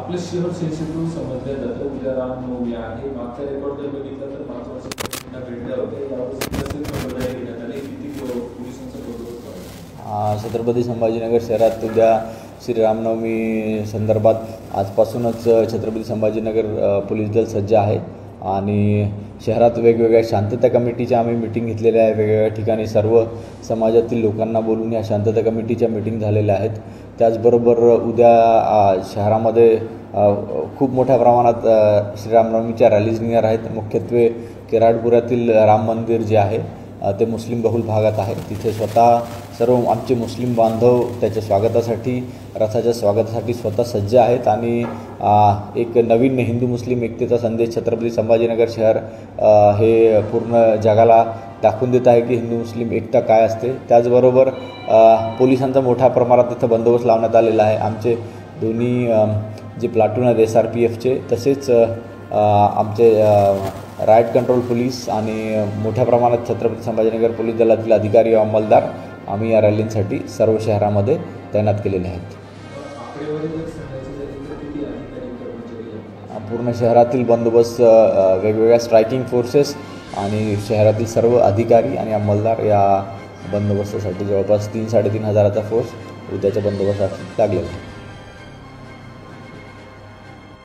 आपलं शहर सेन्सिटिव्ह समजलं जातं. उद्या रामनवमी आहे. मागचा रेकॉर्ड जर बघितलं तर मागच्या वर्षी भेटल्या होत्या. यावर्षी कसे खबरदारी घेण्यात आली, किती पोलिसांचा बंदोबस्त. छत्रपती संभाजीनगर शहरात उद्या श्रीरामनवमी संदर्भात आजपासूनच छत्रपती संभाजीनगर पोलीस दल सज्ज आहे आणि शहरात वेगवेगळ्या शांतता कमिटीच्या आम्ही मीटिंग घेतलेल्या आहे. वेगवेगळ्या ठिकाणी सर्व समाजातील लोकांना बोलून या शांतता कमिटीच्या मीटिंग झालेल्या आहेत. त्याचबरोबर उद्या शहरामध्ये खूप मोठ्या प्रमाणात श्रीरामनवमीच्या रॅलीज निघणार आहेत. मुख्यत्वे केराडपुरातील राम मंदिर जे आहे ते मुस्लिम बहुल भागात आहे. तिथे स्वतः सर्व आमचे मुस्लिम बांधव त्याच्या स्वागतासाठी, रथाच्या स्वागतासाठी स्वतः सज्ज आहेत आणि एक नवीन हिंदू मुस्लिम एकतेचा संदेश छत्रपती संभाजीनगर शहर हे पूर्ण जगाला दाखवून देत आहे की हिंदू मुस्लिम एकता काय असते. त्याचबरोबर पोलिसांचा मोठ्या प्रमाणात तिथं बंदोबस्त लावण्यात आलेला आहे. आमचे दोन्ही जे प्लाटून आहेत SRPFचे, तसेच आमचे राईट कंट्रोल पोलीस आणि मोठ्या प्रमाणात छत्रपती संभाजीनगर पोलीस दलातील अधिकारी व अंमलदार आम्ही या रॅलींसाठी सर्व शहरामध्ये तैनात केलेले आहेत. पूर्ण शहरातील बंदोबस्त वेगवेगळ्या स्ट्रायकिंग फोर्सेस आणि शहरातील सर्व अधिकारी आणि अंमलदार या बंदोबस्तासाठी जवळपास 3-3.5 हजाराचा फोर्स उद्याच्या बंदोबस्तासाठी लागलेला आहे.